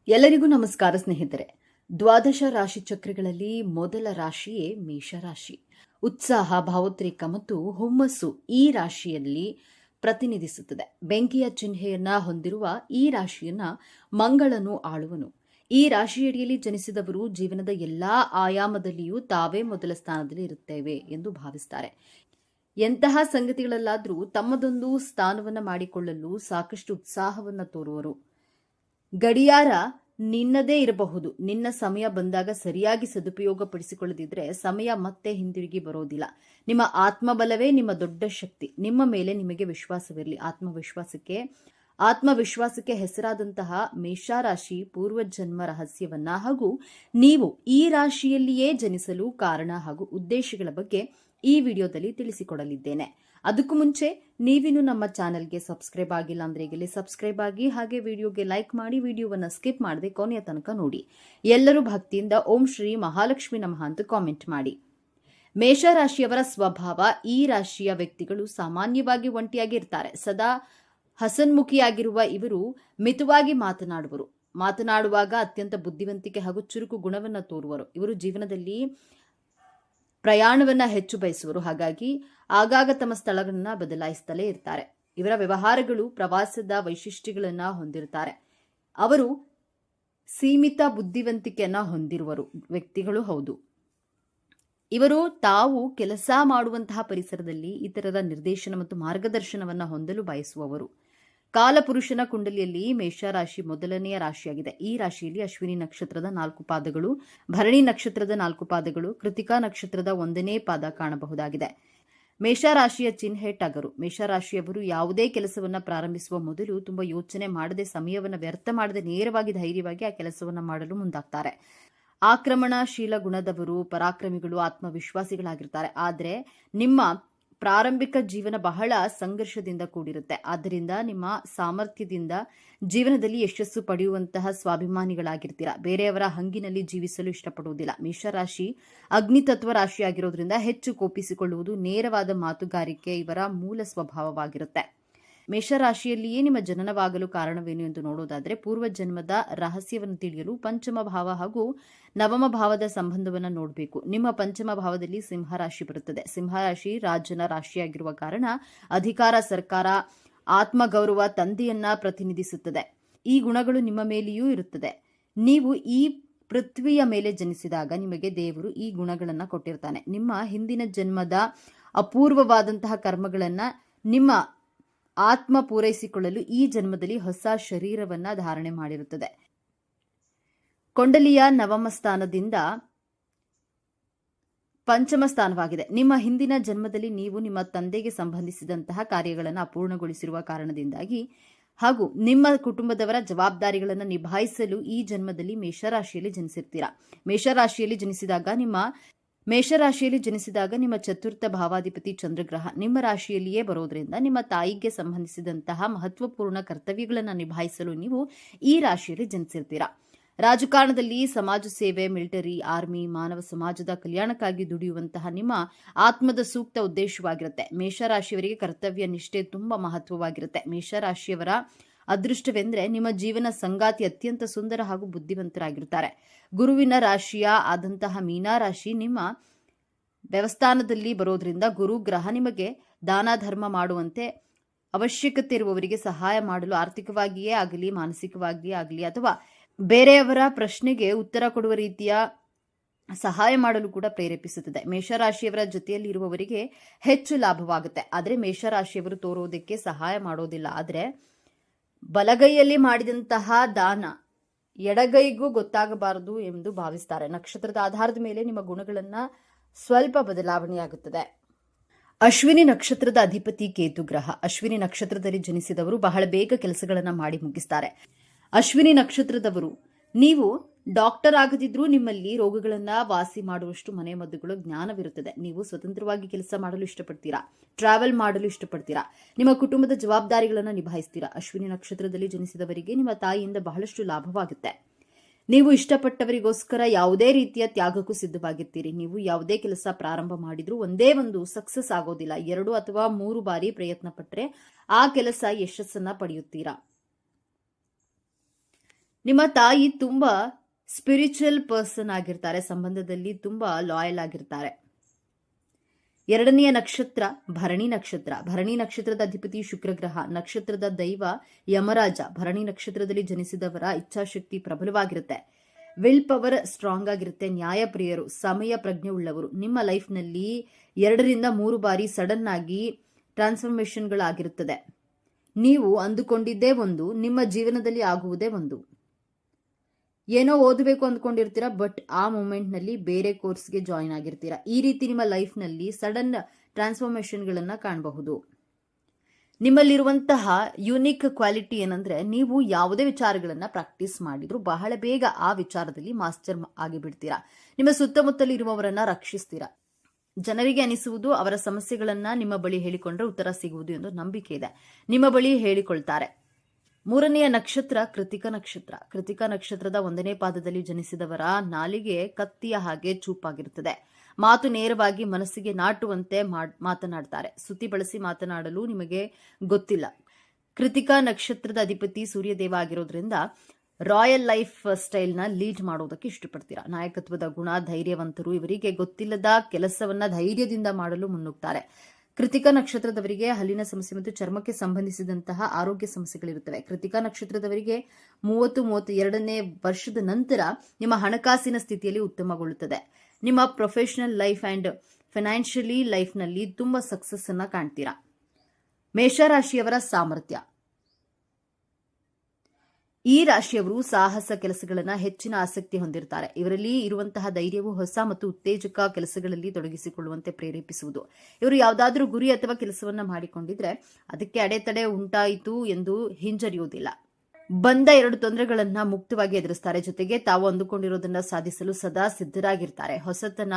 ಎಲ್ಲರಿಗೂ ನಮಸ್ಕಾರ ಸ್ನೇಹಿತರೆ. ದ್ವಾದಶ ರಾಶಿ ಚಕ್ರಗಳಲ್ಲಿ ಮೊದಲ ರಾಶಿಯೇ ಮೇಷರಾಶಿ. ಉತ್ಸಾಹ, ಭಾವೋದ್ರೇಕ ಮತ್ತು ಹುಮ್ಮಸ್ಸು ಈ ರಾಶಿಯಲ್ಲಿ ಪ್ರತಿನಿಧಿಸುತ್ತದೆ. ಬೆಂಕಿಯ ಚಿಹ್ನೆಯನ್ನ ಹೊಂದಿರುವ ಈ ರಾಶಿಯನ್ನ ಮಂಗಳನು ಆಳುವನು. ಈ ರಾಶಿಯಡಿಯಲ್ಲಿ ಜನಿಸಿದವರು ಜೀವನದ ಎಲ್ಲಾ ಆಯಾಮದಲ್ಲಿಯೂ ತಾವೇ ಮೊದಲ ಸ್ಥಾನದಲ್ಲಿ ಇರುತ್ತೇವೆ ಎಂದು ಭಾವಿಸುತ್ತಾರೆ. ಎಂತಹ ಸಂಗತಿಗಳಲ್ಲಾದರೂ ತಮ್ಮದೊಂದು ಸ್ಥಾನವನ್ನ ಮಾಡಿಕೊಳ್ಳಲು ಸಾಕಷ್ಟು ಉತ್ಸಾಹವನ್ನ ತೋರುವರು. ಗಡಿಯಾರ ನಿನ್ನದೇ ಇರಬಹುದು. ನಿನ್ನ ಸಮಯ ಬಂದಾಗ ಸರಿಯಾಗಿ ಸದುಪಯೋಗ ಪಡಿಸಿಕೊಳ್ಳದಿದ್ರೆ ಸಮಯ ಮತ್ತೆ ಹಿಂದಿರುಗಿ ಬರೋದಿಲ್ಲ. ನಿಮ್ಮ ಆತ್ಮಬಲವೇ ನಿಮ್ಮ ದೊಡ್ಡ ಶಕ್ತಿ. ನಿಮ್ಮ ಮೇಲೆ ನಿಮಗೆ ವಿಶ್ವಾಸವಿರಲಿ. ಆತ್ಮವಿಶ್ವಾಸಕ್ಕೆ ಹೆಸರಾದಂತಹ ಮೇಷರಾಶಿ ಪೂರ್ವಜನ್ಮ ರಹಸ್ಯವನ್ನ ಹಾಗೂ ನೀವು ಈ ರಾಶಿಯಲ್ಲಿಯೇ ಜನಿಸಲು ಕಾರಣ ಹಾಗೂ ಉದ್ದೇಶಗಳ ಬಗ್ಗೆ ಈ ವಿಡಿಯೋದಲ್ಲಿ ತಿಳಿಸಿಕೊಡಲಿದ್ದೇನೆ. ಅದಕ್ಕೂ ಮುಂಚೆ ನೀವಿನ್ನು ನಮ್ಮ ಚಾನೆಲ್ಗೆ ಸಬ್ಸ್ಕ್ರೈಬ್ ಆಗಿಲ್ಲ ಅಂದ್ರೆ ಈಗಲೇ ಸಬ್ಸ್ಕ್ರೈಬ್ ಆಗಿ, ಹಾಗೆ ವಿಡಿಯೋಗೆ ಲೈಕ್ ಮಾಡಿ, ವಿಡಿಯೋವನ್ನ ಸ್ಕಿಪ್ ಮಾಡದೆ ಕೊನೆಯ ತನಕ ನೋಡಿ. ಎಲ್ಲರೂ ಭಕ್ತಿಯಿಂದ ಓಂ ಶ್ರೀ ಮಹಾಲಕ್ಷ್ಮಿ ನಮಃ ಅಂತ ಕಾಮೆಂಟ್ ಮಾಡಿ. ಮೇಷರಾಶಿಯವರ ಸ್ವಭಾವ: ಈ ರಾಶಿಯ ವ್ಯಕ್ತಿಗಳು ಸಾಮಾನ್ಯವಾಗಿ ಒಂಟಿಯಾಗಿ ಇರ್ತಾರೆ. ಸದಾ ಹಸನ್ಮುಖಿಯಾಗಿರುವ ಇವರು ಮಿತವಾಗಿ ಮಾತನಾಡುವಾಗ ಅತ್ಯಂತ ಬುದ್ಧಿವಂತಿಕೆ ಹಾಗೂ ಚುರುಕು ಗುಣವನ್ನ ತೋರುವರು. ಇವರು ಜೀವನದಲ್ಲಿ ಪ್ರಯಾಣವನ್ನ ಹೆಚ್ಚು ಬಯಸುವರು. ಹಾಗಾಗಿ ಆಗಾಗ ತಮ್ಮ ಸ್ಥಳಗಳನ್ನ ಬದಲಾಯಿಸುತ್ತಲೇ ಇರ್ತಾರೆ. ಇವರ ವ್ಯವಹಾರಗಳು ಪ್ರವಾಸದ ವೈಶಿಷ್ಟ್ಯಗಳನ್ನ ಹೊಂದಿರುತ್ತಾರೆ. ಅವರು ಸೀಮಿತ ಬುದ್ಧಿವಂತಿಕೆಯನ್ನ ಹೊಂದಿರುವರು ವ್ಯಕ್ತಿಗಳು ಹೌದು. ಇವರು ತಾವು ಕೆಲಸ ಮಾಡುವಂತಹ ಪರಿಸರದಲ್ಲಿ ಇತರರ ನಿರ್ದೇಶನ ಮತ್ತು ಮಾರ್ಗದರ್ಶನವನ್ನ ಹೊಂದಲು ಬಯಸುವವರು. ಕಾಲಪುರುಷನ ಕುಂಡಲಿಯಲ್ಲಿ ಮೇಷರಾಶಿ ಮೊದಲನೆಯ ರಾಶಿಯಾಗಿದೆ. ಈ ರಾಶಿಯಲ್ಲಿ ಅಶ್ವಿನಿ ನಕ್ಷತ್ರದ 4 ಪಾದಗಳು, ಭರಣಿ ನಕ್ಷತ್ರದ 4 ಪಾದಗಳು, ಕೃತಿಕಾ ನಕ್ಷತ್ರದ 1ನೇ ಪಾದ ಕಾಣಬಹುದಾಗಿದೆ. ಮೇಷರಾಶಿಯ ಚಿಹ್ನೆ ಟಗರು. ಮೇಷರಾಶಿಯವರು ಯಾವುದೇ ಕೆಲಸವನ್ನ ಪ್ರಾರಂಭಿಸುವ ಮೊದಲು ತುಂಬಾ ಯೋಚನೆ ಮಾಡದೆ, ಸಮಯವನ್ನ ವ್ಯರ್ಥ ಮಾಡದೆ ನೇರವಾಗಿ ಧೈರ್ಯವಾಗಿ ಆ ಕೆಲಸವನ್ನ ಮಾಡಲು ಮುಂದಾಗ್ತಾರೆ. ಆಕ್ರಮಣಶೀಲ ಗುಣದವರು, ಪರಾಕ್ರಮಿಗಳು, ಆತ್ಮವಿಶ್ವಾಸಿಗಳಾಗಿರ್ತಾರೆ. ಆದರೆ ನಿಮ್ಮ ಪ್ರಾರಂಭಿಕ ಜೀವನ ಬಹಳ ಸಂಘರ್ಷದಿಂದ ಕೂಡಿರುತ್ತೆ. ಆದ್ದರಿಂದ ನಿಮ್ಮ ಸಾಮರ್ಥ್ಯದಿಂದ ಜೀವನದಲ್ಲಿ ಯಶಸ್ಸು ಪಡೆಯುವಂತಹ ಸ್ವಾಭಿಮಾನಿಗಳಾಗಿರ್ತೀರಾ. ಬೇರೆಯವರ ಹಂಗಿನಲ್ಲಿ ಜೀವಿಸಲು ಇಷ್ಟಪಡುವುದಿಲ್ಲ. ಮೇಷರಾಶಿ ಅಗ್ನಿತತ್ವ ರಾಶಿಯಾಗಿರೋದ್ರಿಂದ ಹೆಚ್ಚು ಕೋಪಿಸಿಕೊಳ್ಳುವುದು, ನೇರವಾದ ಮಾತುಗಾರಿಕೆ ಇವರ ಮೂಲ ಸ್ವಭಾವವಾಗಿರುತ್ತೆ. ಮೇಷರಾಶಿಯಲ್ಲಿಯೇ ನಿಮ್ಮ ಜನನವಾಗಲು ಕಾರಣವೇನು ಎಂದು ನೋಡೋದಾದ್ರೆ, ಪೂರ್ವಜನ್ಮದ ರಹಸ್ಯವನ್ನು ತಿಳಿಯಲು ಪಂಚಮ ಭಾವ ಹಾಗೂ ನವಮ ಭಾವದ ಸಂಬಂಧವನ್ನು ನೋಡಬೇಕು. ನಿಮ್ಮ ಪಂಚಮ ಭಾವದಲ್ಲಿ ಸಿಂಹರಾಶಿ ಬರುತ್ತದೆ. ಸಿಂಹರಾಶಿ ರಾಜನ ರಾಶಿಯಾಗಿರುವ ಕಾರಣ ಅಧಿಕಾರ, ಸರ್ಕಾರ, ಆತ್ಮಗೌರವ, ತಂದೆಯನ್ನ ಪ್ರತಿನಿಧಿಸುತ್ತದೆ. ಈ ಗುಣಗಳು ನಿಮ್ಮ ಮೇಲೆಯೂ ಇರುತ್ತದೆ. ನೀವು ಈ ಪೃಥ್ವಿಯ ಮೇಲೆ ಜನಿಸಿದಾಗ ನಿಮಗೆ ದೇವರು ಈ ಗುಣಗಳನ್ನ ಕೊಟ್ಟಿರ್ತಾನೆ. ನಿಮ್ಮ ಹಿಂದಿನ ಜನ್ಮದ ಅಪೂರ್ವವಾದಂತಹ ಕರ್ಮಗಳನ್ನ ನಿಮ್ಮ ಆತ್ಮ ಪೂರೈಸಿಕೊಳ್ಳಲು ಈ ಜನ್ಮದಲ್ಲಿ ಹೊಸ ಶರೀರವನ್ನ ಧಾರಣೆ ಮಾಡಿರುತ್ತದೆ. ಕೊಂಡಲಿಯ ನವಮ ಸ್ಥಾನದಿಂದ ಪಂಚಮ ಸ್ಥಾನವಾಗಿದೆ. ನಿಮ್ಮ ಹಿಂದಿನ ಜನ್ಮದಲ್ಲಿ ನೀವು ನಿಮ್ಮ ತಂದೆಗೆ ಸಂಬಂಧಿಸಿದಂತಹ ಕಾರ್ಯಗಳನ್ನು ಅಪೂರ್ಣಗೊಳಿಸಿರುವ ಕಾರಣದಿಂದಾಗಿ ಹಾಗೂ ನಿಮ್ಮ ಕುಟುಂಬದವರ ಜವಾಬ್ದಾರಿಗಳನ್ನು ನಿಭಾಯಿಸಲು ಈ ಜನ್ಮದಲ್ಲಿ ಮೇಷರಾಶಿಯಲ್ಲಿ ಜನಿಸಿರ್ತೀರಾ. ಮೇಷರಾಶಿಯಲ್ಲಿ ಜನಿಸಿದಾಗ ನಿಮ್ಮ ಚತುರ್ಥ ಭಾವಾಧಿಪತಿ ಚಂದ್ರಗ್ರಹ ನಿಮ್ಮ ರಾಶಿಯಲ್ಲಿಯೇ ಬರೋದ್ರಿಂದ ನಿಮ್ಮ ತಾಯಿಗೆ ಸಂಬಂಧಿಸಿದಂತಹ ಮಹತ್ವಪೂರ್ಣ ಕರ್ತವ್ಯಗಳನ್ನು ನಿಭಾಯಿಸಲು ನೀವು ಈ ರಾಶಿಯಲ್ಲಿ ಜನಿಸಿರ್ತೀರಾ. ರಾಜಕಾರಣದಲ್ಲಿ, ಸಮಾಜ ಸೇವೆ, ಮಿಲಿಟರಿ, ಆರ್ಮಿ, ಮಾನವ ಸಮಾಜದ ಕಲ್ಯಾಣಕ್ಕಾಗಿ ದುಡಿಯುವಂತಹ ನಿಮ್ಮ ಆತ್ಮದ ಸೂಕ್ತ ಉದ್ದೇಶವಾಗಿರುತ್ತೆ. ಮೇಷರಾಶಿಯವರಿಗೆ ಕರ್ತವ್ಯ ನಿಷ್ಠೆ ತುಂಬಾ ಮಹತ್ವವಾಗಿರುತ್ತೆ. ಮೇಷರಾಶಿಯವರ ಅದೃಷ್ಟವೆಂದ್ರೆ ನಿಮ್ಮ ಜೀವನ ಸಂಗಾತಿ ಅತ್ಯಂತ ಸುಂದರ ಹಾಗೂ ಬುದ್ಧಿವಂತರಾಗಿರ್ತಾರೆ. ಗುರುವಿನ ರಾಶಿಯ ಆದಂತಹ ಮೀನರಾಶಿ ನಿಮ್ಮ ವ್ಯವಸ್ಥಾನದಲ್ಲಿ ಬರೋದ್ರಿಂದ ಗುರು ಗ್ರಹ ನಿಮಗೆ ದಾನ ಧರ್ಮ ಮಾಡುವಂತೆ ಅವಶ್ಯಕತೆ ಇರುವವರಿಗೆ ಸಹಾಯ ಮಾಡಲು, ಆರ್ಥಿಕವಾಗಿಯೇ ಆಗಲಿ ಮಾನಸಿಕವಾಗಿಯೇ ಆಗಲಿ ಅಥವಾ ಬೇರೆಯವರ ಪ್ರಶ್ನೆಗೆ ಉತ್ತರ ಕೊಡುವ ರೀತಿಯ ಸಹಾಯ ಮಾಡಲು ಕೂಡ ಪ್ರೇರೇಪಿಸುತ್ತದೆ. ಮೇಷರಾಶಿಯವರ ಜೊತೆಯಲ್ಲಿ ಇರುವವರಿಗೆ ಹೆಚ್ಚು ಲಾಭವಾಗುತ್ತೆ. ಆದರೆ ಮೇಷರಾಶಿಯವರು ತೋರೋದಕ್ಕೆ ಸಹಾಯ ಮಾಡೋದಿಲ್ಲ. ಆದರೆ ಬಲಗೈಯಲ್ಲಿ ಮಾಡಿದಂತಹ ದಾನ ಎಡಗೈಗೂ ಗೊತ್ತಾಗಬಾರದು ಎಂದು ಭಾವಿಸ್ತಾರೆ. ನಕ್ಷತ್ರದ ಆಧಾರದ ಮೇಲೆ ನಿಮ್ಮ ಗುಣಗಳನ್ನ ಸ್ವಲ್ಪ ಬದಲಾವಣೆಯಾಗುತ್ತದೆ. ಅಶ್ವಿನಿ ನಕ್ಷತ್ರದ ಅಧಿಪತಿ ಕೇತು ಗ್ರಹ. ಅಶ್ವಿನಿ ನಕ್ಷತ್ರದಲ್ಲಿ ಜನಿಸಿದವರು ಬಹಳ ಬೇಗ ಕೆಲಸಗಳನ್ನ ಮಾಡಿ ಮುಗಿಸ್ತಾರೆ. ಅಶ್ವಿನಿ ನಕ್ಷತ್ರದವರು ನೀವು ಡಾಕ್ಟರ್ ಆಗದಿದ್ರೂ ನಿಮ್ಮಲ್ಲಿ ರೋಗಗಳನ್ನ ವಾಸಿ ಮಾಡುವಷ್ಟು ಮನೆಮದ್ದುಗಳು ಜ್ಞಾನವಿರುತ್ತದೆ. ನೀವು ಸ್ವತಂತ್ರವಾಗಿ ಕೆಲಸ ಮಾಡಲು ಇಷ್ಟಪಡ್ತೀರಾ, ಟ್ರಾವೆಲ್ ಮಾಡಲು ಇಷ್ಟಪಡ್ತೀರಾ, ನಿಮ್ಮ ಕುಟುಂಬದ ಜವಾಬ್ದಾರಿಗಳನ್ನು ನಿಭಾಯಿಸ್ತೀರಾ. ಅಶ್ವಿನಿ ನಕ್ಷತ್ರದಲ್ಲಿ ಜನಿಸಿದವರಿಗೆ ನಿಮ್ಮ ತಾಯಿಯಿಂದ ಬಹಳಷ್ಟು ಲಾಭವಾಗುತ್ತೆ. ನೀವು ಇಷ್ಟಪಟ್ಟವರಿಗೋಸ್ಕರ ಯಾವುದೇ ರೀತಿಯ ತ್ಯಾಗಕ್ಕೂ ಸಿದ್ಧವಾಗಿರ್ತೀರಿ. ನೀವು ಯಾವುದೇ ಕೆಲಸ ಪ್ರಾರಂಭ ಮಾಡಿದ್ರೂ ಒಂದೇ ಒಂದು ಸಕ್ಸಸ್ ಆಗೋದಿಲ್ಲ. 2 ಅಥವಾ 3 ಬಾರಿ ಪ್ರಯತ್ನ ಪಟ್ಟರೆ ಆ ಕೆಲಸ ಯಶಸ್ಸನ್ನ ಪಡೆಯುತ್ತೀರಾ. ನಿಮ್ಮ ತಾಯಿ ತುಂಬಾ ಸ್ಪಿರಿಚುವಲ್ ಪರ್ಸನ್ ಆಗಿರ್ತಾರೆ, ಸಂಬಂಧದಲ್ಲಿ ತುಂಬಾ ಲಾಯಲ್ ಆಗಿರ್ತಾರೆ. ಎರಡನೆಯ ನಕ್ಷತ್ರ ಭರಣಿ ನಕ್ಷತ್ರ. ಭರಣಿ ನಕ್ಷತ್ರದ ಅಧಿಪತಿ ಶುಕ್ರಗ್ರಹ, ನಕ್ಷತ್ರದ ದೈವ ಯಮರಾಜ. ಭರಣಿ ನಕ್ಷತ್ರದಲ್ಲಿ ಜನಿಸಿದವರ ಇಚ್ಛಾಶಕ್ತಿ ಪ್ರಬಲವಾಗಿರುತ್ತೆ, ವಿಲ್ ಪವರ್ ಸ್ಟ್ರಾಂಗ್ ಆಗಿರುತ್ತೆ, ನ್ಯಾಯಪ್ರಿಯರು, ಸಮಯ ಪ್ರಜ್ಞೆ ಉಳ್ಳವರು. ನಿಮ್ಮ ಲೈಫ್ನಲ್ಲಿ 2-3 ಬಾರಿ ಸಡನ್ ಆಗಿ ಟ್ರಾನ್ಸ್ಫಾರ್ಮೇಶನ್ಗಳಾಗಿರುತ್ತದೆ. ನೀವು ಅಂದುಕೊಂಡಿದ್ದೇ ಒಂದು, ನಿಮ್ಮ ಜೀವನದಲ್ಲಿ ಆಗುವುದೇ ಒಂದು. ಏನೋ ಓದಬೇಕು ಅಂದ್ಕೊಂಡಿರ್ತೀರಾ, ಬಟ್ ಆ ಮೂಮೆಂಟ್ನಲ್ಲಿ ಬೇರೆ ಕೋರ್ಸ್ಗೆ ಜಾಯಿನ್ ಆಗಿರ್ತೀರಾ. ಈ ರೀತಿ ನಿಮ್ಮ ಲೈಫ್ನಲ್ಲಿ ಸಡನ್ ಟ್ರಾನ್ಸ್ಫಾರ್ಮೇಶನ್ಗಳನ್ನು ಕಾಣಬಹುದು. ನಿಮ್ಮಲ್ಲಿರುವಂತಹ ಯುನಿಕ್ ಕ್ವಾಲಿಟಿ ಏನಂದ್ರೆ, ನೀವು ಯಾವುದೇ ವಿಚಾರಗಳನ್ನು ಪ್ರಾಕ್ಟೀಸ್ ಮಾಡಿದ್ರು ಬಹಳ ಬೇಗ ಆ ವಿಚಾರದಲ್ಲಿ ಮಾಸ್ಟರ್ ಆಗಿಬಿಡ್ತೀರಾ. ನಿಮ್ಮ ಸುತ್ತಮುತ್ತಲಿರುವವರನ್ನ ರಕ್ಷಿಸ್ತೀರಾ. ಜನರಿಗೆ ಅನಿಸುವುದು ಅವರ ಸಮಸ್ಯೆಗಳನ್ನ ನಿಮ್ಮ ಬಳಿ ಹೇಳಿಕೊಂಡ್ರೆ ಉತ್ತರ ಸಿಗುವುದು ಎಂದು ನಂಬಿಕೆ ಇದೆ. ನಿಮ್ಮ ಬಳಿ ಹೇಳಿಕೊಳ್ತಾರೆ. ಮೂರನೆಯ ನಕ್ಷತ್ರ ಕೃತಿಕ ನಕ್ಷತ್ರ. ಕೃತಿಕ ನಕ್ಷತ್ರದ 1ನೇ ಪಾದದಲ್ಲಿ ಜನಿಸಿದವರ ನಾಲಿಗೆ ಕತ್ತಿಯ ಹಾಗೆ ಚೂಪಾಗಿರುತ್ತದೆ. ಮಾತು ನೇರವಾಗಿ ಮನಸ್ಸಿಗೆ ನಾಟುವಂತೆ ಮಾತನಾಡ್ತಾರೆ. ಸುತ್ತಿ ಬಳಸಿ ಮಾತನಾಡಲು ನಿಮಗೆ ಗೊತ್ತಿಲ್ಲ. ಕೃತಿಕ ನಕ್ಷತ್ರದ ಅಧಿಪತಿ ಸೂರ್ಯದೇವ ಆಗಿರೋದ್ರಿಂದ ರಾಯಲ್ ಲೈಫ್ ಸ್ಟೈಲ್ನ ಲೀಡ್ ಮಾಡೋದಕ್ಕೆ ಇಷ್ಟಪಡ್ತೀರಾ. ನಾಯಕತ್ವದ ಗುಣ, ಧೈರ್ಯವಂತರು. ಇವರಿಗೆ ಗೊತ್ತಿಲ್ಲದ ಕೆಲಸವನ್ನ ಧೈರ್ಯದಿಂದ ಮಾಡಲು ಮುನ್ನುಗ್ತಾರೆ. ಕೃತಿಕ ನಕ್ಷತ್ರದವರಿಗೆ ಹಲ್ಲಿನ ಸಮಸ್ಯೆ ಮತ್ತು ಚರ್ಮಕ್ಕೆ ಸಂಬಂಧಿಸಿದಂತಹ ಆರೋಗ್ಯ ಸಮಸ್ಯೆಗಳಿರುತ್ತವೆ. ಕೃತಿಕ ನಕ್ಷತ್ರದವರಿಗೆ 30-32ನೇ ವರ್ಷದ ನಂತರ ನಿಮ್ಮ ಹಣಕಾಸಿನ ಸ್ಥಿತಿಯಲ್ಲಿ ಉತ್ತಮಗೊಳ್ಳುತ್ತದೆ. ನಿಮ್ಮ ಪ್ರೊಫೆಷನಲ್ ಲೈಫ್ ಅಂಡ್ ಫೈನಾನ್ಷಿಯಲಿ ಲೈಫ್ನಲ್ಲಿ ತುಂಬಾ ಸಕ್ಸಸ್ ಅನ್ನ ಕಾಣ್ತೀರಾ. ಮೇಷರಾಶಿಯವರ ಸಾಮರ್ಥ್ಯ. ಈ ರಾಶಿಯವರು ಸಾಹಸ ಕೆಲಸಗಳನ್ನ ಹೆಚ್ಚಿನ ಆಸಕ್ತಿ ಹೊಂದಿರುತ್ತಾರೆ. ಇವರಲ್ಲಿ ಇರುವಂತಹ ಧೈರ್ಯವು ಹೊಸ ಮತ್ತು ಉತ್ತೇಜಕ ಕೆಲಸಗಳಲ್ಲಿ ತೊಡಗಿಸಿಕೊಳ್ಳುವಂತೆ ಪ್ರೇರೇಪಿಸುವುದು. ಇವರು ಯಾವುದಾದ್ರೂ ಗುರಿ ಅಥವಾ ಕೆಲಸವನ್ನ ಮಾಡಿಕೊಂಡಿದ್ರೆ ಅದಕ್ಕೆ ಅಡೆತಡೆ ಉಂಟಾಯಿತು ಎಂದು ಹಿಂಜರಿಯುವುದಿಲ್ಲ. ಬಂದ 2 ತೊಂದರೆಗಳನ್ನ ಮುಕ್ತವಾಗಿ ಎದುರಿಸ್ತಾರೆ. ಜೊತೆಗೆ ತಾವು ಅಂದುಕೊಂಡಿರೋದನ್ನ ಸಾಧಿಸಲು ಸದಾ ಸಿದ್ಧರಾಗಿರ್ತಾರೆ. ಹೊಸತನ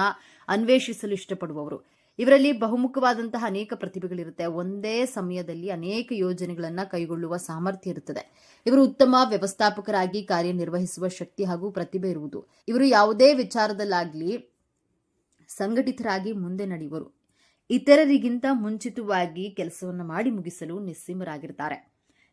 ಅನ್ವೇಷಿಸಲು ಇಷ್ಟಪಡುವವರು. ಇವರಲ್ಲಿ ಬಹುಮುಖವಾದಂತಹ ಅನೇಕ ಪ್ರತಿಭೆಗಳಿರುತ್ತೆ. ಒಂದೇ ಸಮಯದಲ್ಲಿ ಅನೇಕ ಯೋಜನೆಗಳನ್ನ ಕೈಗೊಳ್ಳುವ ಸಾಮರ್ಥ್ಯ ಇರುತ್ತದೆ. ಇವರು ಉತ್ತಮ ವ್ಯವಸ್ಥಾಪಕರಾಗಿ ಕಾರ್ಯನಿರ್ವಹಿಸುವ ಶಕ್ತಿ ಹಾಗೂ ಪ್ರತಿಭೆ ಇರುವುದು. ಇವರು ಯಾವುದೇ ವಿಚಾರದಲ್ಲಾಗ್ಲಿ ಸಂಘಟಿತರಾಗಿ ಮುಂದೆ ನಡೆಯುವರು. ಇತರರಿಗಿಂತ ಮುಂಚಿತವಾಗಿ ಕೆಲಸವನ್ನು ಮಾಡಿ ಮುಗಿಸಲು ನಿಸ್ಸೀಮರಾಗಿರ್ತಾರೆ.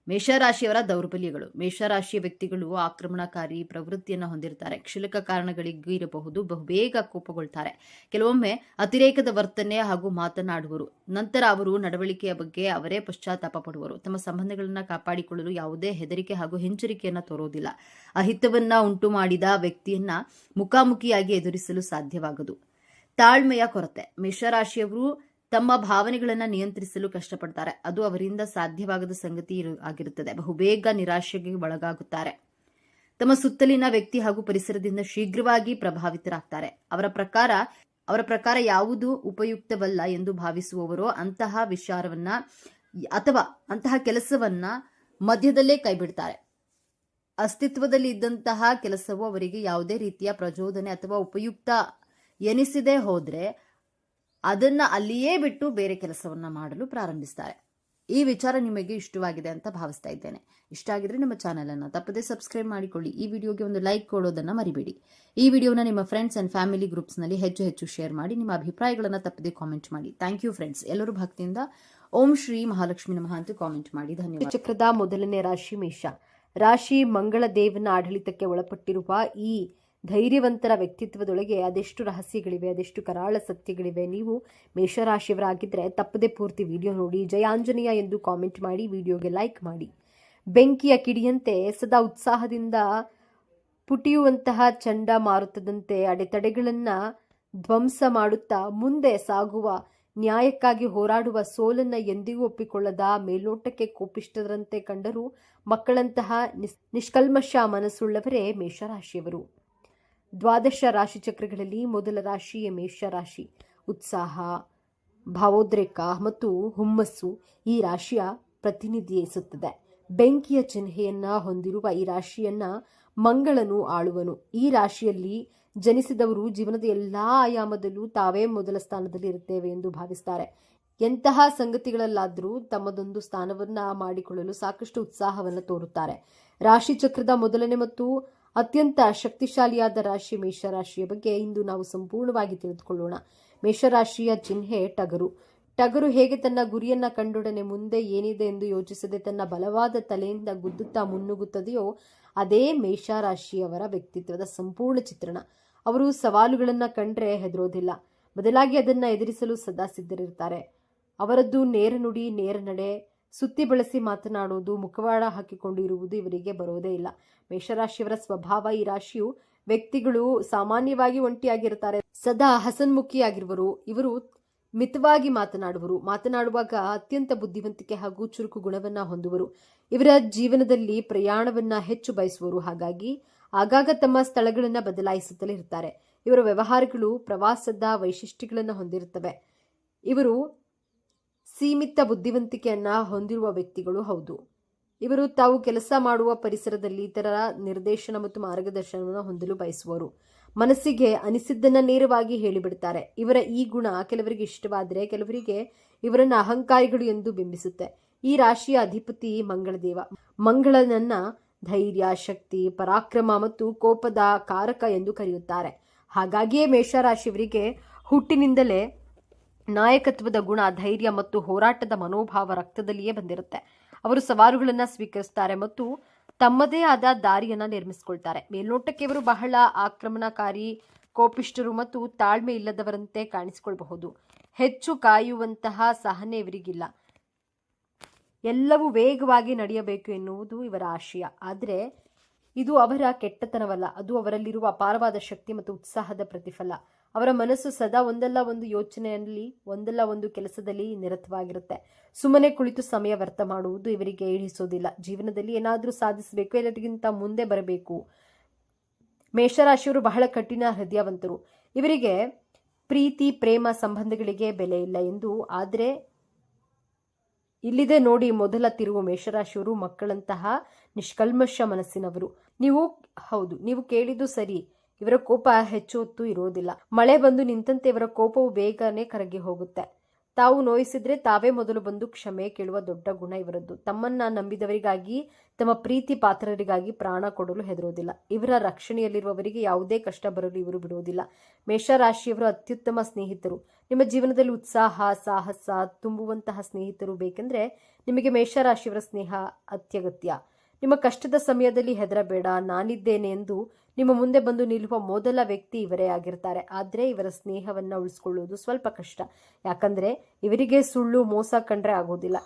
ಮೇಷರಾಶಿಯವರ ದೌರ್ಬಲ್ಯಗಳು. ಮೇಷರಾಶಿಯ ವ್ಯಕ್ತಿಗಳು ಆಕ್ರಮಣಕಾರಿ ಪ್ರವೃತ್ತಿಯನ್ನು ಹೊಂದಿರುತ್ತಾರೆ. ಕ್ಷುಲ್ಲಕ ಕಾರಣಗಳಿಗೂ ಇರಬಹುದು, ಬಹುಬೇಗ ಕೋಪಗೊಳ್ತಾರೆ. ಕೆಲವೊಮ್ಮೆ ಅತಿರೇಕದ ವರ್ತನೆ ಹಾಗೂ ಮಾತನಾಡುವರು. ನಂತರ ಅವರು ನಡವಳಿಕೆಯ ಬಗ್ಗೆ ಅವರೇ ಪಶ್ಚಾತ್ತಾಪ ಪಡುವರು. ತಮ್ಮ ಸಂಬಂಧಗಳನ್ನು ಕಾಪಾಡಿಕೊಳ್ಳಲು ಯಾವುದೇ ಹೆದರಿಕೆ ಹಾಗೂ ಹಿಂಜರಿಕೆಯನ್ನು ತೋರುವುದಿಲ್ಲ. ಅಹಿತವನ್ನ ಉಂಟು ಮಾಡಿದ ವ್ಯಕ್ತಿಯನ್ನ ಮುಖಾಮುಖಿಯಾಗಿ ಎದುರಿಸಲು ಸಾಧ್ಯವಾಗದು. ತಾಳ್ಮೆಯ ಕೊರತೆ. ಮೇಷರಾಶಿಯವರು ತಮ್ಮ ಭಾವನೆಗಳನ್ನು ನಿಯಂತ್ರಿಸಲು ಕಷ್ಟಪಡ್ತಾರೆ. ಅದು ಅವರಿಂದ ಸಾಧ್ಯವಾಗದ ಸಂಗತಿ ಆಗಿರುತ್ತದೆ. ಬಹುಬೇಗ ನಿರಾಶೆಗೆ ಒಳಗಾಗುತ್ತಾರೆ. ತಮ್ಮ ಸುತ್ತಲಿನ ವ್ಯಕ್ತಿ ಹಾಗೂ ಪರಿಸರದಿಂದ ಶೀಘ್ರವಾಗಿ ಪ್ರಭಾವಿತರಾಗ್ತಾರೆ. ಅವರ ಪ್ರಕಾರ ಯಾವುದು ಉಪಯುಕ್ತವಲ್ಲ ಎಂದು ಭಾವಿಸುವವರೋ ಅಂತಹ ವಿಚಾರವನ್ನ ಅಥವಾ ಅಂತಹ ಕೆಲಸವನ್ನ ಮಧ್ಯದಲ್ಲೇ ಕೈಬಿಡ್ತಾರೆ. ಅಸ್ತಿತ್ವದಲ್ಲಿ ಇದ್ದಂತಹ ಕೆಲಸವು ಅವರಿಗೆ ಯಾವುದೇ ರೀತಿಯ ಪ್ರಚೋದನೆ ಅಥವಾ ಉಪಯುಕ್ತ ಎನಿಸದೆ ಹೋದ್ರೆ ಅದನ್ನ ಅಲ್ಲಿಯೇ ಬಿಟ್ಟು ಬೇರೆ ಕೆಲಸವನ್ನ ಮಾಡಲು ಪ್ರಾರಂಭಿಸ್ತಾರೆ. ಈ ವಿಚಾರ ನಿಮಗೆ ಇಷ್ಟವಾಗಿದೆ ಅಂತ ಭಾವಿಸ್ತಾ ಇದ್ದೇನೆ. ಇಷ್ಟ ಆಗಿದ್ರೆ ನಮ್ಮ ಚಾನೆಲ್ ಅನ್ನು ತಪ್ಪದೆ ಸಬ್ಸ್ಕ್ರೈಬ್ ಮಾಡಿಕೊಳ್ಳಿ. ಈ ವಿಡಿಯೋಗೆ ಒಂದು ಲೈಕ್ ಕೊಡೋದನ್ನ ಮರಿಬೇಡಿ. ಈ ವಿಡಿಯೋನ ನಿಮ್ಮ ಫ್ರೆಂಡ್ಸ್ ಅಂಡ್ ಫ್ಯಾಮಿಲಿ ಗ್ರೂಪ್ಸ್ ನಲ್ಲಿ ಹೆಚ್ಚು ಶೇರ್ ಮಾಡಿ. ನಿಮ್ಮ ಅಭಿಪ್ರಾಯಗಳನ್ನ ತಪ್ಪದೆ ಕಾಮೆಂಟ್ ಮಾಡಿ. Thank you friends. ಎಲ್ಲರೂ ಭಕ್ತಿಯಿಂದ ಓಂ ಶ್ರೀ ಮಹಾಲಕ್ಷ್ಮಿ ನಮಃ ಅಂತ ಕಾಮೆಂಟ್ ಮಾಡಿ. ಧನ್ಯವಾದ. ಚಕ್ರದ ಮೊದಲನೇ ರಾಶಿ ಮೇಷ ರಾಶಿ. ಮಂಗಳ ದೇವನ ಆಡಳಿತಕ್ಕೆ ಒಳಪಟ್ಟಿರುವ ಈ ಧೈರ್ಯವಂತರ ವ್ಯಕ್ತಿತ್ವದೊಳಗೆ ಅದೆಷ್ಟು ರಹಸ್ಯಗಳಿವೆ, ಅದೆಷ್ಟು ಕರಾಳ ಸತ್ಯಗಳಿವೆ. ನೀವು ಮೇಷರಾಶಿಯವರಾಗಿದ್ದರೆ ತಪ್ಪದೆ ಪೂರ್ತಿ ವಿಡಿಯೋ ನೋಡಿ. ಜಯ ಆಂಜನೇಯ ಎಂದು ಕಾಮೆಂಟ್ ಮಾಡಿ, ವಿಡಿಯೋಗೆ ಲೈಕ್ ಮಾಡಿ. ಬೆಂಕಿಯ ಕಿಡಿಯಂತೆ ಸದಾ ಉತ್ಸಾಹದಿಂದ ಪುಟಿಯುವಂತಹ ಚಂಡಮಾರುತದಂತೆ ಅಡೆತಡೆಗಳನ್ನು ಧ್ವಂಸ ಮಾಡುತ್ತಾ ಮುಂದೆ ಸಾಗುವ, ನ್ಯಾಯಕ್ಕಾಗಿ ಹೋರಾಡುವ, ಸೋಲನ್ನ ಎಂದಿಗೂ ಒಪ್ಪಿಕೊಳ್ಳದ, ಮೇಲ್ನೋಟಕ್ಕೆ ಕೋಪಿಷ್ಟರಂತೆ ಕಂಡರೂ ಮಕ್ಕಳಂತಹ ನಿಷ್ಕಲ್ಮಶ ಮನಸ್ಸುಳ್ಳವರೇ ಮೇಷರಾಶಿಯವರು. ದ್ವಾದಶ ರಾಶಿ ಚಕ್ರಗಳಲ್ಲಿ ಮೊದಲ ರಾಶಿಯೇ ಮೇಷರಾಶಿ. ಉತ್ಸಾಹ, ಭಾವೋದ್ರೇಕ ಮತ್ತು ಹುಮ್ಮಸ್ಸು ಈ ರಾಶಿಯ ಪ್ರತಿನಿಧಿಸುತ್ತದೆ. ಬೆಂಕಿಯ ಚಿಹ್ನೆಯನ್ನ ಹೊಂದಿರುವ ಈ ರಾಶಿಯನ್ನ ಮಂಗಳನು ಆಳುವನು. ಈ ರಾಶಿಯಲ್ಲಿ ಜನಿಸಿದವರು ಜೀವನದ ಎಲ್ಲಾ ಆಯಾಮದಲ್ಲೂ ತಾವೇ ಮೊದಲ ಸ್ಥಾನದಲ್ಲಿ ಇರುತ್ತೇವೆ ಎಂದು ಭಾವಿಸ್ತಾರೆ. ಎಂತಹ ಸಂಗತಿಗಳಲ್ಲಾದರೂ ತಮ್ಮದೊಂದು ಸ್ಥಾನವನ್ನ ಮಾಡಿಕೊಳ್ಳಲು ಸಾಕಷ್ಟು ಉತ್ಸಾಹವನ್ನು ತೋರುತ್ತಾರೆ. ರಾಶಿ ಚಕ್ರದ ಮೊದಲನೇ ಮತ್ತು ಅತ್ಯಂತ ಶಕ್ತಿಶಾಲಿಯಾದ ರಾಶಿ ಮೇಷರಾಶಿಯ ಬಗ್ಗೆ ಇಂದು ನಾವು ಸಂಪೂರ್ಣವಾಗಿ ತಿಳಿದುಕೊಳ್ಳೋಣ. ಮೇಷರಾಶಿಯ ಚಿಹ್ನೆ ಟಗರು. ಟಗರು ಹೇಗೆ ತನ್ನ ಗುರಿಯನ್ನ ಕಂಡೊಡನೆ ಮುಂದೆ ಏನಿದೆ ಎಂದು ಯೋಚಿಸದೆ ತನ್ನ ಬಲವಾದ ತಲೆಯಿಂದ ಗುದ್ದುತ್ತಾ ಮುನ್ನುಗ್ಗುತ್ತದೆಯೋ ಅದೇ ಮೇಷರಾಶಿಯವರ ವ್ಯಕ್ತಿತ್ವದ ಸಂಪೂರ್ಣ ಚಿತ್ರಣ. ಅವರು ಸವಾಲುಗಳನ್ನು ಕಂಡ್ರೆ ಹೆದರೋದಿಲ್ಲ, ಬದಲಾಗಿ ಅದನ್ನು ಎದುರಿಸಲು ಸದಾ ಸಿದ್ಧರಿರ್ತಾರೆ. ಅವರದ್ದು ನೇರ ನುಡಿ, ನೇರ ನಡೆ, ಸುತ್ತಿ ಬಳಸಿ ಮಾತನಾಡುವುದು, ಮುಖವಾಡ ಹಾಕಿಕೊಂಡಿರುವುದು ಇವರಿಗೆ ಬರೋದೇ ಇಲ್ಲ. ಮೇಷರಾಶಿಯವರ ಸ್ವಭಾವ. ಈ ರಾಶಿಯು ವ್ಯಕ್ತಿಗಳು ಸಾಮಾನ್ಯವಾಗಿ ಒಂಟಿಯಾಗಿರ್ತಾರೆ, ಸದಾ ಹಸನ್ಮುಖಿಯಾಗಿರುವರು. ಇವರು ಮಿತವಾಗಿ ಮಾತನಾಡುವಾಗ ಅತ್ಯಂತ ಬುದ್ಧಿವಂತಿಕೆ ಹಾಗೂ ಚುರುಕು ಗುಣವನ್ನ ಹೊಂದುವರು. ಇವರ ಜೀವನದಲ್ಲಿ ಪ್ರಯಾಣವನ್ನ ಹೆಚ್ಚು ಬಯಸುವರು, ಹಾಗಾಗಿ ಆಗಾಗ ತಮ್ಮ ಸ್ಥಳಗಳನ್ನ ಬದಲಾಯಿಸುತ್ತಲೇ ಇರ್ತಾರೆ. ಇವರ ವ್ಯವಹಾರಗಳು ಪ್ರವಾಸದ ವೈಶಿಷ್ಟ್ಯಗಳನ್ನು ಹೊಂದಿರುತ್ತವೆ. ಇವರು ಸೀಮಿತ ಬುದ್ಧಿವಂತಿಕೆಯನ್ನ ಹೊಂದಿರುವ ವ್ಯಕ್ತಿಗಳು ಹೌದು. ಇವರು ತಾವು ಕೆಲಸ ಮಾಡುವ ಪರಿಸರದಲ್ಲಿ ಇತರರ ನಿರ್ದೇಶನ ಮತ್ತು ಮಾರ್ಗದರ್ಶನವನ್ನು ಹೊಂದಲು ಬಯಸುವರು. ಮನಸ್ಸಿಗೆ ಅನಿಸಿದ್ದನ್ನ ನೇರವಾಗಿ ಹೇಳಿಬಿಡ್ತಾರೆ. ಇವರ ಈ ಗುಣ ಕೆಲವರಿಗೆ ಇಷ್ಟವಾದರೆ ಕೆಲವರಿಗೆ ಇವರನ್ನ ಅಹಂಕಾರಿಗಳು ಎಂದು ಬಿಂಬಿಸುತ್ತೆ. ಈ ರಾಶಿಯ ಅಧಿಪತಿ ಮಂಗಳದೇವ. ಮಂಗಳನನ್ನ ಧೈರ್ಯ, ಶಕ್ತಿ, ಪರಾಕ್ರಮ ಮತ್ತು ಕೋಪದ ಕಾರಕ ಎಂದು ಕರೆಯುತ್ತಾರೆ. ಹಾಗಾಗಿಯೇ ಮೇಷರಾಶಿಯವರಿಗೆ ಹುಟ್ಟಿನಿಂದಲೇ ನಾಯಕತ್ವದ ಗುಣ, ಧೈರ್ಯ ಮತ್ತು ಹೋರಾಟದ ಮನೋಭಾವ ರಕ್ತದಲ್ಲಿಯೇ ಬಂದಿರುತ್ತೆ. ಅವರು ಸವಾಲುಗಳನ್ನು ಸ್ವೀಕರಿಸುತ್ತಾರೆ ಮತ್ತು ತಮ್ಮದೇ ಆದ ದಾರಿಯನ್ನ ನಿರ್ಮಿಸಿಕೊಳ್ತಾರೆ. ಮೇಲ್ನೋಟಕ್ಕೆ ಇವರು ಬಹಳ ಆಕ್ರಮಣಕಾರಿ, ಕೋಪಿಷ್ಠರು ಮತ್ತು ತಾಳ್ಮೆ ಇಲ್ಲದವರಂತೆ ಕಾಣಿಸಿಕೊಳ್ಳಬಹುದು. ಹೆಚ್ಚು ಕಾಯುವಂತಹ ಸಹನೆ ಇವರಿಗಿಲ್ಲ. ಎಲ್ಲವೂ ವೇಗವಾಗಿ ನಡೆಯಬೇಕು ಎನ್ನುವುದು ಇವರ ಆಶಯ. ಆದರೆ ಇದು ಅವರ ಕೆಟ್ಟತನವಲ್ಲ, ಅದು ಅವರಲ್ಲಿರುವ ಅಪಾರವಾದ ಶಕ್ತಿ ಮತ್ತು ಉತ್ಸಾಹದ ಪ್ರತಿಫಲ. ಅವರ ಮನಸ್ಸು ಸದಾ ಒಂದಲ್ಲ ಒಂದು ಯೋಚನೆಯಲ್ಲಿ, ಒಂದಲ್ಲ ಒಂದು ಕೆಲಸದಲ್ಲಿ ನಿರತವಾಗಿರುತ್ತೆ. ಸುಮ್ಮನೆ ಕುಳಿತು ಸಮಯ ವ್ಯರ್ಥ ಮಾಡುವುದು ಇವರಿಗೆ ಹಿಡಿಸೋದಿಲ್ಲ. ಜೀವನದಲ್ಲಿ ಏನಾದರೂ ಸಾಧಿಸಬೇಕು, ಎಲ್ಲರಿಗಿಂತ ಮುಂದೆ ಬರಬೇಕು. ಮೇಷರಾಶಿಯವರು ಬಹಳ ಕಠಿಣ ಹೃದಯವಂತರು. ಇವರಿಗೆ ಪ್ರೀತಿ, ಪ್ರೇಮ, ಸಂಬಂಧಗಳಿಗೆ ಬೆಲೆ ಇಲ್ಲ ಎಂದು. ಆದರೆ ಇಲ್ಲಿದೆ ನೋಡಿ ಮೊದಲ ತಿರುವು. ಮೇಷರಾಶಿಯವರು ಮಕ್ಕಳಂತಹ ನಿಷ್ಕಲ್ಮಶ ಮನಸ್ಸಿನವರು. ನೀವು ಕೇಳಿದ್ದು ಸರಿ. ಇವರ ಕೋಪ ಹೆಚ್ಚು ಹೊತ್ತು ಇರೋದಿಲ್ಲ. ಮಳೆ ಬಂದು ನಿಂತಂತೆ ಇವರ ಕೋಪವು ಬೇಗನೆ ಕರಗಿ ಹೋಗುತ್ತೆ. ತಾವು ನೋಯಿಸಿದ್ರೆ ತಾವೇ ಮೊದಲು ಬಂದು ಕ್ಷಮೆ ಕೇಳುವ ದೊಡ್ಡ ಗುಣ ಇವರದ್ದು. ತಮ್ಮನ್ನ ನಂಬಿದವರಿಗಾಗಿ, ತಮ್ಮ ಪ್ರೀತಿ ಪಾತ್ರರಿಗಾಗಿ ಪ್ರಾಣ ಕೊಡಲು ಹೆದರೋದಿಲ್ಲ. ಇವರ ರಕ್ಷಣೆಯಲ್ಲಿರುವವರಿಗೆ ಯಾವುದೇ ಕಷ್ಟ ಬರಲು ಇವರು ಬಿಡುವುದಿಲ್ಲ. ಮೇಷರಾಶಿಯವರು ಅತ್ಯುತ್ತಮ ಸ್ನೇಹಿತರು. ನಿಮ್ಮ ಜೀವನದಲ್ಲಿ ಉತ್ಸಾಹ, ಸಾಹಸ ತುಂಬುವಂತಹ ಸ್ನೇಹಿತರು ಬೇಕೆಂದ್ರೆ ನಿಮಗೆ ಮೇಷರಾಶಿಯವರ ಸ್ನೇಹ ಅತ್ಯಗತ್ಯ. ನಿಮ್ಮ ಕಷ್ಟದ ಸಮಯದಲ್ಲಿ ಹೆದರಬೇಡ, ನಾನಿದ್ದೇನೆ ಎಂದು ನಿಮ್ಮ ಮುಂದೆ ಬಂದು ನಿಲ್ಲುವ ಮೊದಲ ವ್ಯಕ್ತಿ ಇವರೇ ಆಗಿರ್ತಾರೆ. ಆದರೆ ಇವರ ಸ್ನೇಹವನ್ನ ಉಳಿಸ್ಕೊಳ್ಳುವುದು ಸ್ವಲ್ಪ ಕಷ್ಟ. ಯಾಕಂದ್ರೆ ಇವರಿಗೆ ಸುಳ್ಳು, ಮೋಸ ಕಂಡ್ರೆ ಆಗೋದಿಲ್ಲ.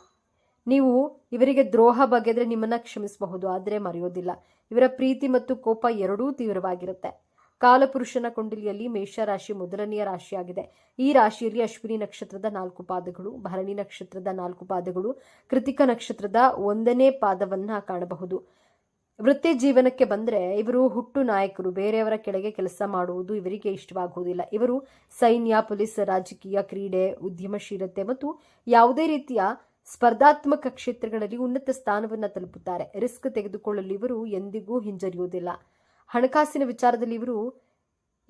ನೀವು ಇವರಿಗೆ ದ್ರೋಹ ಬಗೆದ್ರೆ ನಿಮ್ಮನ್ನ ಕ್ಷಮಿಸಬಹುದು, ಆದರೆ ಮರೆಯೋದಿಲ್ಲ. ಇವರ ಪ್ರೀತಿ ಮತ್ತು ಕೋಪ ಎರಡೂ ತೀವ್ರವಾಗಿರುತ್ತೆ. ಕಾಲಪುರುಷನ ಕುಂಡಲಿಯಲ್ಲಿ ಮೇಷರಾಶಿ ಮೊದಲನೆಯ ರಾಶಿಯಾಗಿದೆ. ಈ ರಾಶಿಯಲ್ಲಿ ಅಶ್ವಿನಿ ನಕ್ಷತ್ರದ 4 ಪಾದಗಳು, ಭರಣಿ ನಕ್ಷತ್ರದ 4 ಪಾದಗಳು, ಕೃತಿಕ ನಕ್ಷತ್ರದ 1ನೇ ಪಾದವನ್ನ ಕಾಣಬಹುದು. ವೃತ್ತಿ ಜೀವನಕ್ಕೆ ಬಂದ್ರೆ ಇವರು ಹುಟ್ಟು ನಾಯಕರು. ಬೇರೆಯವರ ಕೆಳಗೆ ಕೆಲಸ ಮಾಡುವುದು ಇವರಿಗೆ ಇಷ್ಟವಾಗುವುದಿಲ್ಲ. ಇವರು ಸೈನ್ಯ, ಪೊಲೀಸ್, ರಾಜಕೀಯ, ಕ್ರೀಡೆ, ಉದ್ಯಮಶೀಲತೆ ಮತ್ತು ಯಾವುದೇ ರೀತಿಯ ಸ್ಪರ್ಧಾತ್ಮಕ ಕ್ಷೇತ್ರಗಳಲ್ಲಿ ಉನ್ನತ ಸ್ಥಾನವನ್ನು ತಲುಪುತ್ತಾರೆ. ರಿಸ್ಕ್ ತೆಗೆದುಕೊಳ್ಳಲು ಇವರು ಎಂದಿಗೂ ಹಿಂಜರಿಯುವುದಿಲ್ಲ. ಹಣಕಾಸಿನ ವಿಚಾರದಲ್ಲಿ ಇವರು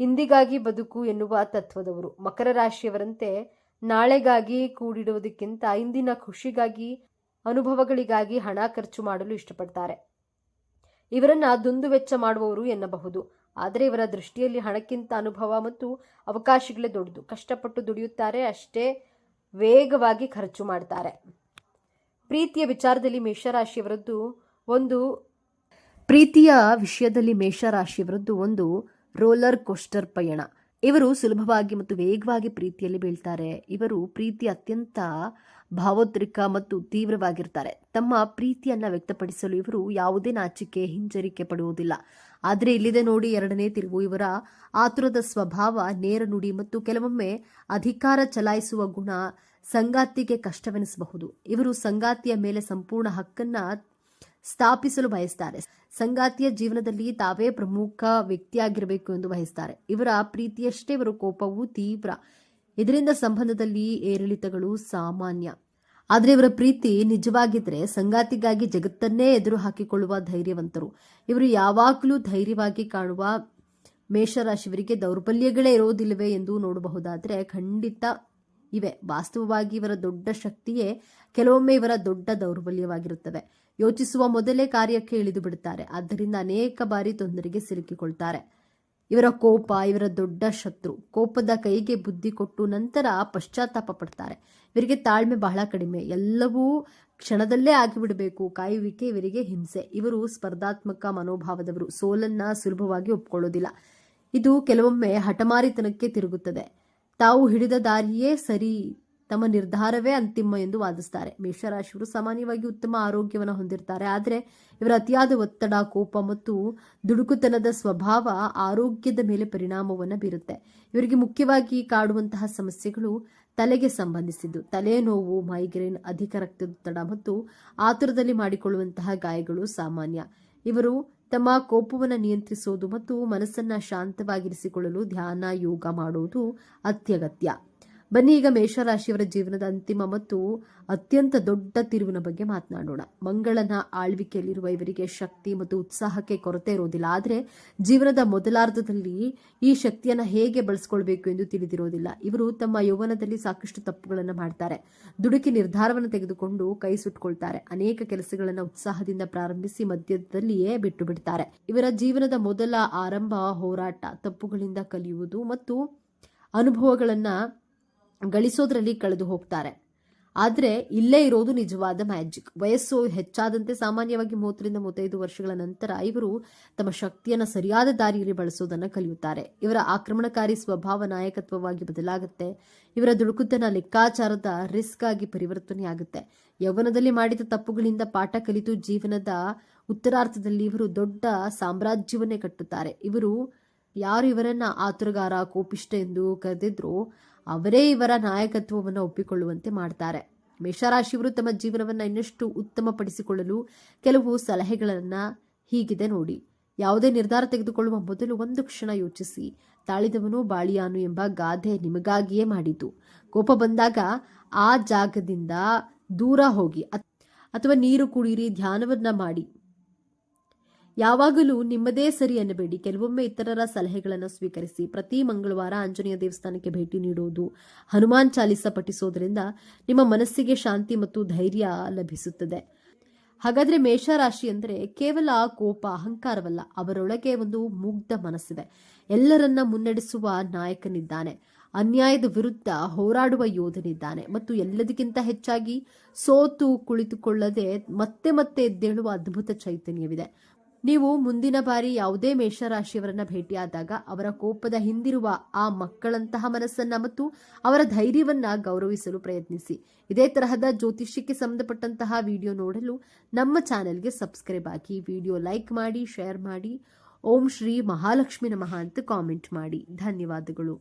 ಇಂದಿಗಾಗಿ ಬದುಕು ಎನ್ನುವ ತತ್ವದವರು. ಮಕರ ರಾಶಿಯವರಂತೆ ನಾಳೆಗಾಗಿ ಕೂಡಿಡುವುದಕ್ಕಿಂತ ಇಂದಿನ ಖುಷಿಗಾಗಿ, ಅನುಭವಗಳಿಗಾಗಿ ಹಣ ಖರ್ಚು ಮಾಡಲು ಇಷ್ಟಪಡ್ತಾರೆ. ಇವರನ್ನ ದುಂದು ವೆಚ್ಚ ಮಾಡುವವರು ಎನ್ನಬಹುದು. ಆದರೆ ಇವರ ದೃಷ್ಟಿಯಲ್ಲಿ ಹಣಕ್ಕಿಂತ ಅನುಭವ ಮತ್ತು ಅವಕಾಶಗಳೇ ದೊಡ್ಡದು. ಕಷ್ಟಪಟ್ಟು ದುಡಿಯುತ್ತಾರೆ, ಅಷ್ಟೇ ವೇಗವಾಗಿ ಖರ್ಚು ಮಾಡ್ತಾರೆ. ಪ್ರೀತಿಯ ವಿಚಾರದಲ್ಲಿ ಮೇಷರಾಶಿಯವರದ್ದು ಒಂದು ರೋಲರ್ ಕೋಸ್ಟರ್ ಪಯಣ. ಇವರು ಸುಲಭವಾಗಿ ಮತ್ತು ವೇಗವಾಗಿ ಪ್ರೀತಿಯಲ್ಲಿ ಬೀಳ್ತಾರೆ. ಇವರು ಪ್ರೀತಿ ಅತ್ಯಂತ ಭಾವೋದ್ರಿಕ ಮತ್ತು ತೀವ್ರವಾಗಿರ್ತಾರೆ. ತಮ್ಮ ಪ್ರೀತಿಯನ್ನ ವ್ಯಕ್ತಪಡಿಸಲು ಇವರು ಯಾವುದೇ ನಾಚಿಕೆ, ಹಿಂಜರಿಕೆ ಪಡುವುದಿಲ್ಲ. ಆದರೆ ಇಲ್ಲಿದೆ ನೋಡಿ 2ನೇ ತಿರುವು. ಇವರ ಆತುರದ ಸ್ವಭಾವ, ನೇರ ನುಡಿ ಮತ್ತು ಕೆಲವೊಮ್ಮೆ ಅಧಿಕಾರ ಚಲಾಯಿಸುವ ಗುಣ ಸಂಗಾತಿಗೆ ಕಷ್ಟವೆನಿಸಬಹುದು. ಇವರು ಸಂಗಾತಿಯ ಮೇಲೆ ಸಂಪೂರ್ಣ ಹಕ್ಕನ್ನ ಸ್ಥಾಪಿಸಲು ಬಯಸ್ತಾರೆ. ಸಂಗಾತಿಯ ಜೀವನದಲ್ಲಿ ತಾವೇ ಪ್ರಮುಖ ವ್ಯಕ್ತಿಯಾಗಿರಬೇಕು ಎಂದು ಬಯಸ್ತಾರೆ. ಇವರ ಪ್ರೀತಿಯಷ್ಟೇ ಇವರ ಕೋಪವೂ ತೀವ್ರ. ಇದರಿಂದ ಸಂಬಂಧದಲ್ಲಿ ಏರಿಳಿತಗಳು ಸಾಮಾನ್ಯ. ಆದರೆ ಇವರ ಪ್ರೀತಿ ನಿಜವಾಗಿದ್ರೆ ಸಂಗಾತಿಗಾಗಿ ಜಗತ್ತನ್ನೇ ಎದುರು ಹಾಕಿಕೊಳ್ಳುವ ಧೈರ್ಯವಂತರು. ಇವರು ಯಾವಾಗಲೂ ಧೈರ್ಯವಾಗಿ ಕಾಣುವ ಮೇಷರಾಶಿಯವರಿಗೆ ದೌರ್ಬಲ್ಯಗಳೇ ಇರೋದಿಲ್ಲವೇ ಎಂದು ನೋಡಬಹುದಾದ್ರೆ ಖಂಡಿತ ಇವೆ. ವಾಸ್ತವವಾಗಿ ಇವರ ದೊಡ್ಡ ಶಕ್ತಿಯೇ ಕೆಲವೊಮ್ಮೆ ಇವರ ದೊಡ್ಡ ದೌರ್ಬಲ್ಯವಾಗಿರುತ್ತವೆ. ಯೋಚಿಸುವ ಮೊದಲೇ ಕಾರ್ಯಕ್ಕೆ ಇಳಿದು ಬಿಡುತ್ತಾರೆ. ಆದ್ದರಿಂದ ಅನೇಕ ಬಾರಿ ತೊಂದರೆಗೆ ಸಿಲುಕಿಕೊಳ್ತಾರೆ. ಇವರ ಕೋಪ ಇವರ ದೊಡ್ಡ ಶತ್ರು. ಕೋಪದ ಕೈಗೆ ಬುದ್ಧಿ ಕೊಟ್ಟು ನಂತರ ಪಶ್ಚಾತ್ತಾಪ ಪಡ್ತಾರೆ. ಇವರಿಗೆ ತಾಳ್ಮೆ ಬಹಳ ಕಡಿಮೆ. ಎಲ್ಲವೂ ಕ್ಷಣದಲ್ಲೇ ಆಗಿಬಿಡಬೇಕು, ಕಾಯುವಿಕೆ ಇವರಿಗೆ ಹಿಂಸೆ. ಇವರು ಸ್ಪರ್ಧಾತ್ಮಕ ಮನೋಭಾವದವರು, ಸೋಲನ್ನ ಸುಲಭವಾಗಿ ಒಪ್ಕೊಳ್ಳೋದಿಲ್ಲ. ಇದು ಕೆಲವೊಮ್ಮೆ ಹಠಮಾರಿತನಕ್ಕೆ ತಿರುಗುತ್ತದೆ. ತಾವು ಹಿಡಿದ ದಾರಿಯೇ ಸರಿ, ತಮ್ಮ ನಿರ್ಧಾರವೇ ಅಂತಿಮ ಎಂದು ವಾದಿಸ್ತಾರೆ. ಮೇಷರಾಶಿಯವರು ಸಾಮಾನ್ಯವಾಗಿ ಉತ್ತಮ ಆರೋಗ್ಯವನ್ನು ಹೊಂದಿರ್ತಾರೆ. ಆದರೆ ಇವರ ಅತಿಯಾದ ಒತ್ತಡ, ಕೋಪ ಮತ್ತು ದುಡುಕುತನದ ಸ್ವಭಾವ ಆರೋಗ್ಯದ ಮೇಲೆ ಪರಿಣಾಮವನ್ನು ಬೀರುತ್ತೆ. ಇವರಿಗೆ ಮುಖ್ಯವಾಗಿ ಕಾಡುವಂತಹ ಸಮಸ್ಯೆಗಳು ತಲೆಗೆ ಸಂಬಂಧಿಸಿದ್ದು. ತಲೆನೋವು, ಮೈಗ್ರೇನ್, ಅಧಿಕ ರಕ್ತದೊತ್ತಡ ಮತ್ತು ಆತುರದಲ್ಲಿ ಮಾಡಿಕೊಳ್ಳುವಂತಹ ಗಾಯಗಳು ಸಾಮಾನ್ಯ. ಇವರು ತಮ್ಮ ಕೋಪವನ್ನು ನಿಯಂತ್ರಿಸೋದು ಮತ್ತು ಮನಸ್ಸನ್ನ ಶಾಂತವಾಗಿರಿಸಿಕೊಳ್ಳಲು ಧ್ಯಾನ, ಯೋಗ ಮಾಡುವುದು ಅತ್ಯಗತ್ಯ. ಬನ್ನಿ ಈಗ ಮೇಷರಾಶಿಯವರ ಜೀವನದ ಅಂತಿಮ ಮತ್ತು ಅತ್ಯಂತ ದೊಡ್ಡ ತಿರುವಿನ ಬಗ್ಗೆ ಮಾತನಾಡೋಣ. ಮಂಗಳನ ಆಳ್ವಿಕೆಯಲ್ಲಿರುವ ಇವರಿಗೆ ಶಕ್ತಿ ಮತ್ತು ಉತ್ಸಾಹಕ್ಕೆ ಕೊರತೆ ಇರೋದಿಲ್ಲ. ಆದರೆ ಜೀವನದ ಮೊದಲಾರ್ಧದಲ್ಲಿ ಈ ಶಕ್ತಿಯನ್ನು ಹೇಗೆ ಬಳಸ್ಕೊಳ್ಬೇಕು ಎಂದು ತಿಳಿದಿರೋದಿಲ್ಲ. ಇವರು ತಮ್ಮ ಯೌವನದಲ್ಲಿ ಸಾಕಷ್ಟು ತಪ್ಪುಗಳನ್ನು ಮಾಡ್ತಾರೆ. ದುಡುಕಿ ನಿರ್ಧಾರವನ್ನು ತೆಗೆದುಕೊಂಡು ಕೈ ಸುಟ್ಕೊಳ್ತಾರೆ. ಅನೇಕ ಕೆಲಸಗಳನ್ನು ಉತ್ಸಾಹದಿಂದ ಪ್ರಾರಂಭಿಸಿ ಮಧ್ಯದಲ್ಲಿಯೇ ಬಿಟ್ಟು ಬಿಡ್ತಾರೆ. ಇವರ ಜೀವನದ ಮೊದಲ ಆರಂಭ ಹೋರಾಟ, ತಪ್ಪುಗಳಿಂದ ಕಲಿಯುವುದು ಮತ್ತು ಅನುಭವಗಳನ್ನು ಗಳಿಸೋದ್ರಲ್ಲಿ ಕಳೆದು ಹೋಗ್ತಾರೆ. ಆದರೆ ಇಲ್ಲೇ ಇರೋದು ನಿಜವಾದ ಮ್ಯಾಜಿಕ್. ವಯಸ್ಸು ಹೆಚ್ಚಾದಂತೆ ಸಾಮಾನ್ಯವಾಗಿ 30-35 ವರ್ಷಗಳ ನಂತರ ಇವರು ತಮ್ಮ ಶಕ್ತಿಯನ್ನು ಸರಿಯಾದ ದಾರಿಯಲ್ಲಿ ಬಳಸೋದನ್ನು ಕಲಿಯುತ್ತಾರೆ. ಇವರ ಆಕ್ರಮಣಕಾರಿ ಸ್ವಭಾವ ನಾಯಕತ್ವವಾಗಿ ಬದಲಾಗುತ್ತೆ. ಇವರ ದುಡುಕುತನ ಲೆಕ್ಕಾಚಾರದ ರಿಸ್ಕ್ ಆಗಿ ಪರಿವರ್ತನೆಯಾಗುತ್ತೆ. ಯೌವನದಲ್ಲಿ ಮಾಡಿದ ತಪ್ಪುಗಳಿಂದ ಪಾಠ ಕಲಿತು ಜೀವನದ ಉತ್ತರಾರ್ಧದಲ್ಲಿ ಇವರು ದೊಡ್ಡ ಸಾಮ್ರಾಜ್ಯವನ್ನೇ ಕಟ್ಟುತ್ತಾರೆ. ಯಾರು ಇವರನ್ನ ಆತುರಗಾರ, ಕೋಪಿಷ್ಟ ಎಂದು ಕರೆದಿದ್ರು ಅವರೇ ಇವರ ನಾಯಕತ್ವವನ್ನು ಒಪ್ಪಿಕೊಳ್ಳುವಂತೆ ಮಾಡ್ತಾರೆ. ಮೇಷರಾಶಿಯವರು ತಮ್ಮ ಜೀವನವನ್ನು ಇನ್ನಷ್ಟು ಉತ್ತಮಪಡಿಸಿಕೊಳ್ಳಲು ಕೆಲವು ಸಲಹೆಗಳನ್ನು ಹೀಗಿದೆ ನೋಡಿ. ಯಾವುದೇ ನಿರ್ಧಾರ ತೆಗೆದುಕೊಳ್ಳುವ ಮೊದಲು ಒಂದು ಕ್ಷಣ ಯೋಚಿಸಿ. ತಾಳಿದವನು ಬಾಳಿಯಾನು ಎಂಬ ಗಾದೆ ನಿಮಗಾಗಿಯೇ ಮಾಡಿತು. ಕೋಪ ಬಂದಾಗ ಆ ಜಾಗದಿಂದ ದೂರ ಹೋಗಿ ಅಥವಾ ನೀರು ಕುಡಿಯಿರಿ, ಧ್ಯಾನವನ್ನ ಮಾಡಿ. ಯಾವಾಗಲೂ ನಿಮ್ಮದೇ ಸರಿ ಅನ್ನಬೇಡಿ. ಕೆಲವೊಮ್ಮೆ ಇತರರ ಸಲಹೆಗಳನ್ನು ಸ್ವೀಕರಿಸಿ. ಪ್ರತಿ ಮಂಗಳವಾರ ಆಂಜನೇಯ ದೇವಸ್ಥಾನಕ್ಕೆ ಭೇಟಿ ನೀಡುವುದು, ಹನುಮಾನ್ ಚಾಲಿಸ ಪಠಿಸೋದ್ರಿಂದ ನಿಮ್ಮ ಮನಸ್ಸಿಗೆ ಶಾಂತಿ ಮತ್ತು ಧೈರ್ಯ ಲಭಿಸುತ್ತದೆ. ಹಾಗಾದ್ರೆ ಮೇಷರಾಶಿ ಅಂದರೆ ಕೇವಲ ಕೋಪ, ಅಹಂಕಾರವಲ್ಲ. ಅವರೊಳಗೆ ಒಂದು ಮುಗ್ಧ ಮನಸ್ಸಿದೆ. ಎಲ್ಲರನ್ನ ಮುನ್ನಡೆಸುವ ನಾಯಕನಿದ್ದಾನೆ. ಅನ್ಯಾಯದ ವಿರುದ್ಧ ಹೋರಾಡುವ ಯೋಧನಿದ್ದಾನೆ ಮತ್ತು ಎಲ್ಲದಕ್ಕಿಂತ ಹೆಚ್ಚಾಗಿ ಸೋತು ಕುಳಿತುಕೊಳ್ಳದೆ ಮತ್ತೆ ಮತ್ತೆ ಎದ್ದೇಳುವ ಅದ್ಭುತ ಚೈತನ್ಯವಿದೆ. ನೀವು ಮುಂದಿನ ಬಾರಿ ಯಾವುದೇ ಮೇಷರಾಶಿಯವರನ್ನ ಭೇಟಿಯಾದಾಗ ಅವರ ಕೋಪದ ಹಿಂದಿರುವ ಆ ಮಕ್ಕಳಂತಹ ಮನಸ್ಸನ್ನ ಮತ್ತು ಅವರ ಧೈರ್ಯವನ್ನ ಗೌರವಿಸಲು ಪ್ರಯತ್ನಿಸಿ. ಇದೇ ತರಹದ ಜ್ಯೋತಿಷ್ಯಕ್ಕೆ ಸಂಬಂಧಪಟ್ಟಂತಹ ವಿಡಿಯೋ ನೋಡಲು ನಮ್ಮ ಚಾನೆಲ್ಗೆ ಸಬ್ಸ್ಕ್ರೈಬ್ ಆಗಿ, ವಿಡಿಯೋ ಲೈಕ್ ಮಾಡಿ, ಶೇರ್ ಮಾಡಿ. ಓಂ ಶ್ರೀ ಮಹಾಲಕ್ಷ್ಮಿ ನಮಃ ಅಂತ ಕಾಮೆಂಟ್ ಮಾಡಿ. ಧನ್ಯವಾದಗಳು.